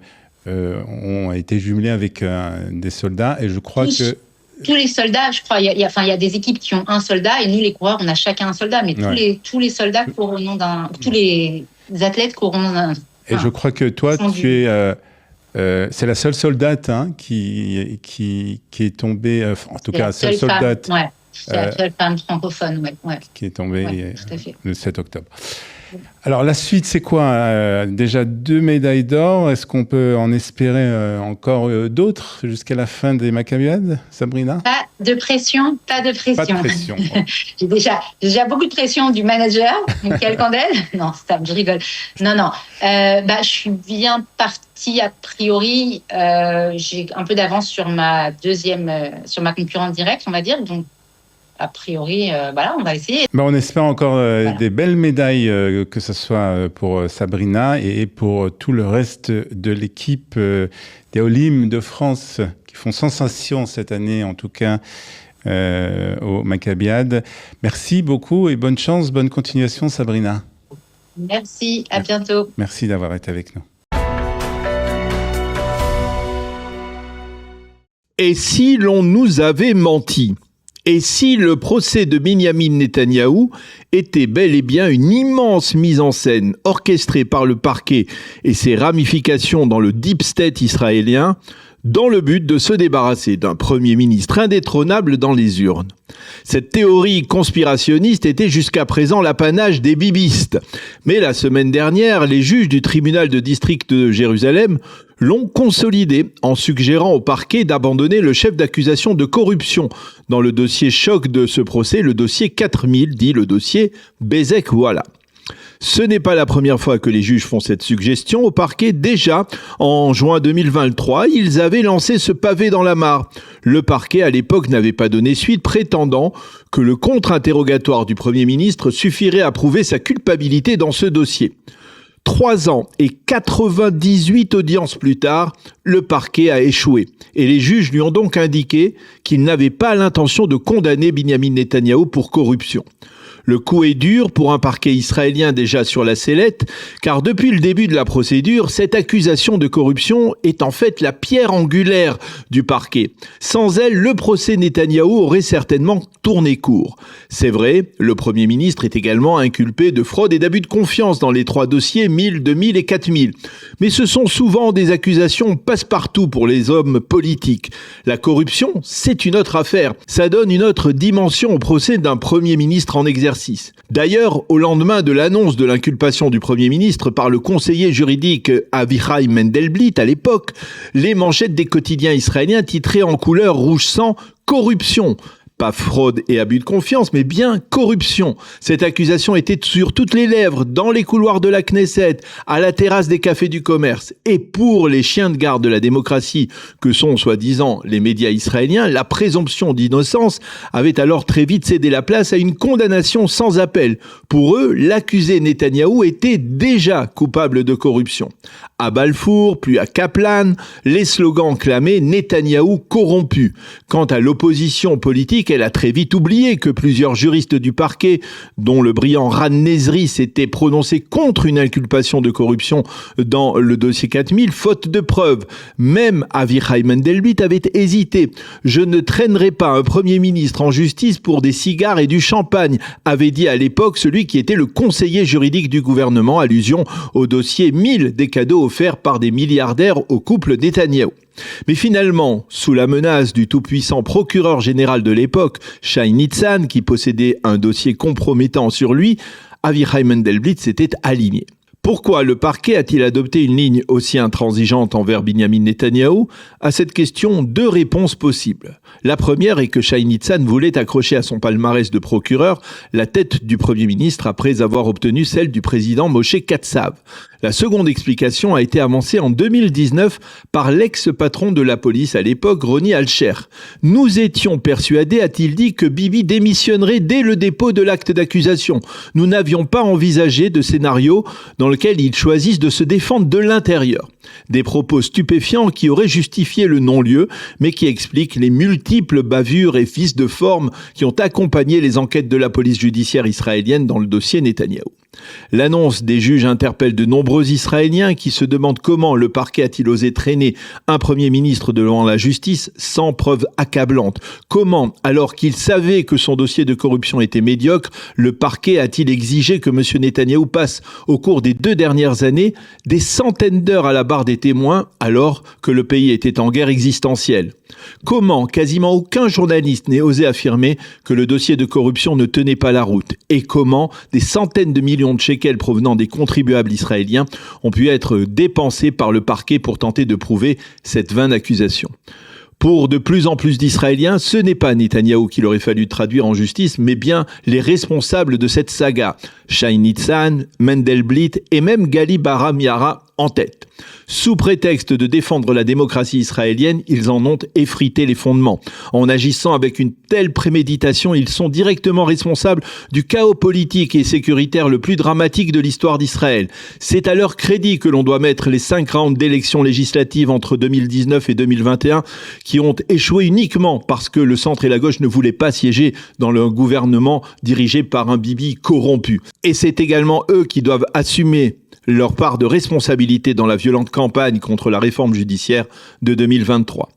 ont été jumelés avec des soldats, et je crois que tous les soldats, je crois, il y a des équipes qui ont un soldat, et nous les coureurs, on a chacun un soldat, mais tous les soldats courent au nom d'un, tous les athlètes courent au nom d'un. Et je crois que toi, tu es, c'est la seule soldate qui est tombée, en tout cas, la seule soldate. C'est la seule femme francophone, qui est tombée le 7 octobre. Alors, la suite, c'est quoi ? Déjà 2 médailles d'or. Est-ce qu'on peut en espérer encore d'autres jusqu'à la fin des Maccabiades, Sabrina ? Pas de pression. Pas de pression. J'ai déjà beaucoup de pression du manager, Michael Candel. Non, je rigole. Non. Je suis bien partie a priori. J'ai un peu d'avance sur ma concurrente directe, on va dire. Donc, a priori, on va essayer. On espère encore des belles médailles, que ce soit pour Sabrina et pour tout le reste de l'équipe des Olim de France qui font sensation cette année, en tout cas, au Maccabiades. Merci beaucoup et bonne chance, bonne continuation, Sabrina. Merci, à bientôt. Merci d'avoir été avec nous. Et si l'on nous avait menti ? Et si le procès de Binyamin Netanyahou était bel et bien une immense mise en scène orchestrée par le parquet et ses ramifications dans le deep state israélien, dans le but de se débarrasser d'un Premier ministre indétrônable dans les urnes. Cette théorie conspirationniste était jusqu'à présent l'apanage des bibistes. Mais la semaine dernière, les juges du tribunal de district de Jérusalem l'ont consolidée en suggérant au parquet d'abandonner le chef d'accusation de corruption dans le dossier choc de ce procès, le dossier 4000, dit le dossier Bezek-Walla. Ce n'est pas la première fois que les juges font cette suggestion au parquet. Déjà, en juin 2023, ils avaient lancé ce pavé dans la mare. Le parquet, à l'époque, n'avait pas donné suite, prétendant que le contre-interrogatoire du Premier ministre suffirait à prouver sa culpabilité dans ce dossier. 3 ans et 98 audiences plus tard, le parquet a échoué. Et les juges lui ont donc indiqué qu'ils n'avaient pas l'intention de condamner Binyamin Netanyahou pour corruption. Le coup est dur pour un parquet israélien déjà sur la sellette, car depuis le début de la procédure, cette accusation de corruption est en fait la pierre angulaire du parquet. Sans elle, le procès Netanyahou aurait certainement tourné court. C'est vrai, le Premier ministre est également inculpé de fraude et d'abus de confiance dans les 3 dossiers 1000, 2000 et 4000. Mais ce sont souvent des accusations passe-partout pour les hommes politiques. La corruption, c'est une autre affaire. Ça donne une autre dimension au procès d'un Premier ministre en exercice. D'ailleurs, au lendemain de l'annonce de l'inculpation du Premier ministre par le conseiller juridique Avichai Mendelblit à l'époque, les manchettes des quotidiens israéliens titraient en couleur rouge sang « Corruption ». Pas fraude et abus de confiance, mais bien corruption. Cette accusation était sur toutes les lèvres, dans les couloirs de la Knesset, à la terrasse des cafés du commerce. Et pour les chiens de garde de la démocratie, que sont soi-disant les médias israéliens, la présomption d'innocence avait alors très vite cédé la place à une condamnation sans appel. Pour eux, l'accusé Netanyahou était déjà coupable de corruption. À Balfour, puis à Kaplan, les slogans clamaient « Netanyahou corrompu ». Quant à l'opposition politique, elle a très vite oublié que plusieurs juristes du parquet, dont le brillant Ran Nezri, s'étaient prononcés contre une inculpation de corruption dans le dossier 4000, faute de preuves. Même Avichai Mendelblit avait hésité. « Je ne traînerai pas un Premier ministre en justice pour des cigares et du champagne », avait dit à l'époque celui qui était le conseiller juridique du gouvernement, allusion au dossier 1000 des cadeaux offerts par des milliardaires au couple Netanyahou. Mais finalement, sous la menace du tout-puissant procureur général de l'époque, Shai Nitzan, qui possédait un dossier compromettant sur lui, Avichai Mendelblit s'était aligné. Pourquoi le parquet a-t-il adopté une ligne aussi intransigeante envers Binyamin Netanyahou ? À cette question, 2 réponses possibles. La première est que Shai Nitzan voulait accrocher à son palmarès de procureur la tête du Premier ministre après avoir obtenu celle du président Moshe Katsav. La seconde explication a été avancée en 2019 par l'ex-patron de la police à l'époque, Roni Alcher. « Nous étions persuadés, a-t-il dit, que Bibi démissionnerait dès le dépôt de l'acte d'accusation. Nous n'avions pas envisagé de scénario dans lequel il choisisse de se défendre de l'intérieur. » Des propos stupéfiants qui auraient justifié le non-lieu, mais qui expliquent les multiples bavures et vices de forme qui ont accompagné les enquêtes de la police judiciaire israélienne dans le dossier Netanyahou. L'annonce des juges interpelle de nombreux Israéliens qui se demandent comment le parquet a-t-il osé traîner un Premier ministre devant la justice sans preuve accablante. Comment, alors qu'il savait que son dossier de corruption était médiocre, le parquet a-t-il exigé que M. Netanyahou passe au cours des 2 dernières années des centaines d'heures à la barre des témoins alors que le pays était en guerre existentielle ? Comment quasiment aucun journaliste n'ait osé affirmer que le dossier de corruption ne tenait pas la route? Et comment des centaines de millions de shekels provenant des contribuables israéliens ont pu être dépensés par le parquet pour tenter de prouver cette vaine accusation? Pour de plus en plus d'Israéliens, ce n'est pas Netanyahou qu'il aurait fallu traduire en justice, mais bien les responsables de cette saga, Shai Nitzan, Mendelblit et même Gali Bahram Miara en tête. Sous prétexte de défendre la démocratie israélienne, ils en ont effrité les fondements. En agissant avec une telle préméditation, ils sont directement responsables du chaos politique et sécuritaire le plus dramatique de l'histoire d'Israël. C'est à leur crédit que l'on doit mettre les 5 rounds d'élections législatives entre 2019 et 2021 qui ont échoué uniquement parce que le centre et la gauche ne voulaient pas siéger dans le gouvernement dirigé par un Bibi corrompu. Et c'est également eux qui doivent assumer leur part de responsabilité dans la violente campagne contre la réforme judiciaire de 2023.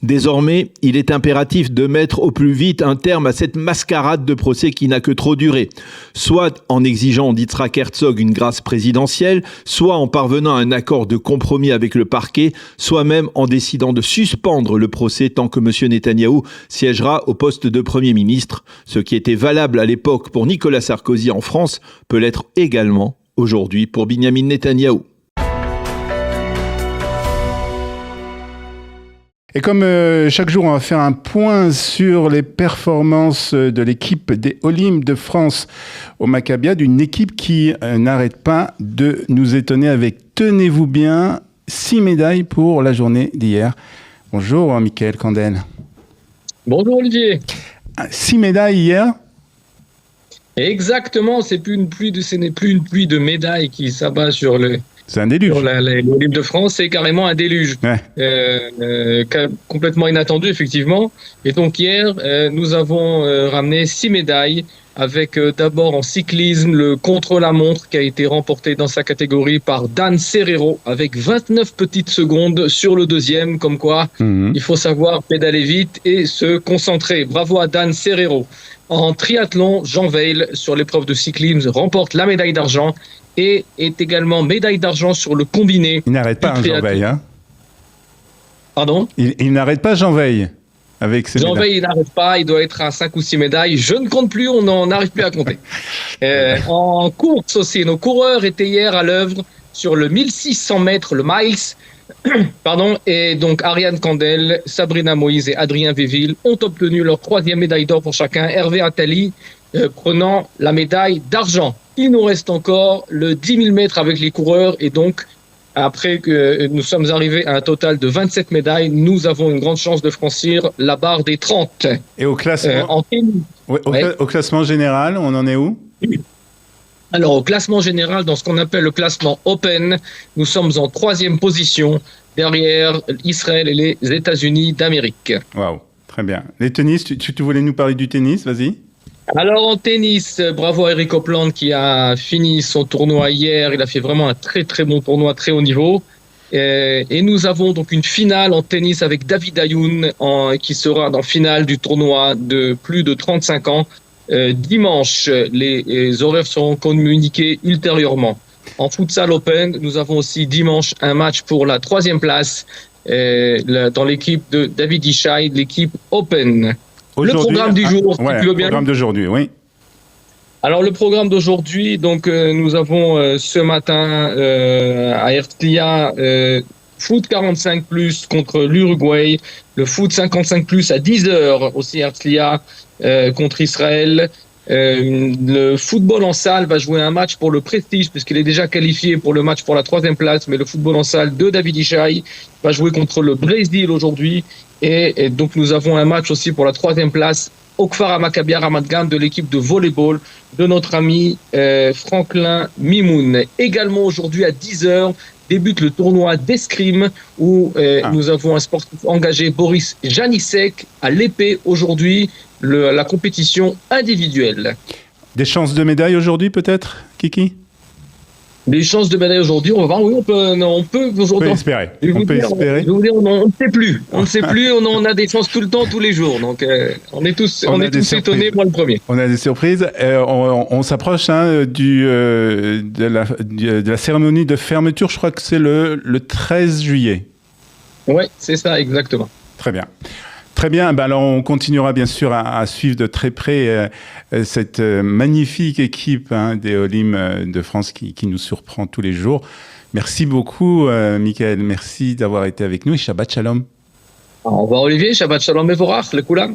Désormais, il est impératif de mettre au plus vite un terme à cette mascarade de procès qui n'a que trop duré, soit en exigeant d'Yitzhak Herzog une grâce présidentielle, soit en parvenant à un accord de compromis avec le parquet, soit même en décidant de suspendre le procès tant que M. Netanyahou siégera au poste de Premier ministre. Ce qui était valable à l'époque pour Nicolas Sarkozy en France peut l'être également aujourd'hui pour Binyamin Netanyahou. Et comme chaque jour, on va faire un point sur les performances de l'équipe des Olim de France au Maccabiade, une équipe qui n'arrête pas de nous étonner avec, tenez-vous bien, 6 médailles pour la journée d'hier. Bonjour, Michael Kandel. Bonjour, Olivier. 6 médailles hier. Exactement, ce n'est plus une pluie de médailles qui s'abat sur C'est un déluge. Sur l'Olympe de France, c'est carrément un déluge. Ouais. Complètement inattendu, effectivement. Et donc hier, nous avons ramené 6 médailles, avec d'abord en cyclisme le contre-la-montre qui a été remporté dans sa catégorie par Dan Serrero, avec 29 petites secondes sur le deuxième, comme quoi il faut savoir pédaler vite et se concentrer. Bravo à Dan Serrero. En triathlon, Jean Veil, sur l'épreuve de cyclisme, remporte la médaille d'argent et est également médaille d'argent sur le combiné. Il n'arrête pas, Jean Veil. Hein. Pardon ? Il n'arrête pas, Jean Veil, avec ses Jean médailles. Veil, il n'arrête pas, il doit être à 5 ou 6 médailles. Je ne compte plus, on n'en arrive plus à compter. En course aussi, nos coureurs étaient hier à l'œuvre sur le 1600 mètres, le miles. Pardon, et donc Ariane Kandel, Sabrina Moïse et Adrien Véville ont obtenu leur 3e médaille d'or pour chacun. Hervé Attali prenant la médaille d'argent. Il nous reste encore le 10 000 mètres avec les coureurs et donc après que nous sommes arrivés à un total de 27 médailles, nous avons une grande chance de franchir la barre des 30. Et au classement, au classement général, on en est où ? Alors, au classement général, dans ce qu'on appelle le classement Open, nous sommes en 3e position, derrière Israël et les États-Unis d'Amérique. Waouh, très bien. Les tennis, tu voulais nous parler du tennis, vas-y. Alors, en tennis, bravo à Eric Hopland qui a fini son tournoi hier. Il a fait vraiment un très, très bon tournoi, très haut niveau. Et nous avons donc une finale en tennis avec David Ayoun qui sera dans la finale du tournoi de plus de 35 ans. Dimanche, les horaires seront communiqués ultérieurement. En futsal open, nous avons aussi dimanche un match pour la 3e place dans l'équipe de David Ishai, l'équipe open. Le programme du jour, si tu veux bien. Le programme d'aujourd'hui, oui. Alors le programme d'aujourd'hui, donc nous avons ce matin à Herzliya foot 45+ contre l'Uruguay, le foot 55+ à 10h aussi à Herzliya contre Israël. Le football en salle va jouer un match pour le prestige puisqu'il est déjà qualifié pour le match pour la 3e place, mais le football en salle de David Ishai va jouer contre le Brésil aujourd'hui et donc nous avons un match aussi pour la 3e place au Kfar HaMaccabia Ramat Gan de l'équipe de volleyball de notre ami Franklin Mimoun. Également aujourd'hui à 10h débute le tournoi d'escrime où nous avons un sportif engagé, Boris Janisek, à l'épée aujourd'hui, la compétition individuelle. Des chances de médaille aujourd'hui peut-être, Kiki ? Des chances de médaille aujourd'hui, on va voir, oui, on peut aujourd'hui. On peut espérer. On peut espérer. Je vais vous dire, on ne sait plus. On ne sait plus, on a des chances tout le temps, tous les jours. Donc, on est tous étonnés, moi le premier. On a des surprises. On s'approche de la cérémonie de fermeture, je crois que c'est le 13 juillet. Oui, c'est ça, exactement. Très bien. Très bien, alors on continuera bien sûr à suivre de très près cette magnifique équipe des Olim de France qui nous surprend tous les jours. Merci beaucoup, Michael, merci d'avoir été avec nous et Shabbat Shalom. Au revoir Olivier, Shabbat Shalom Mevorach, le Koulam.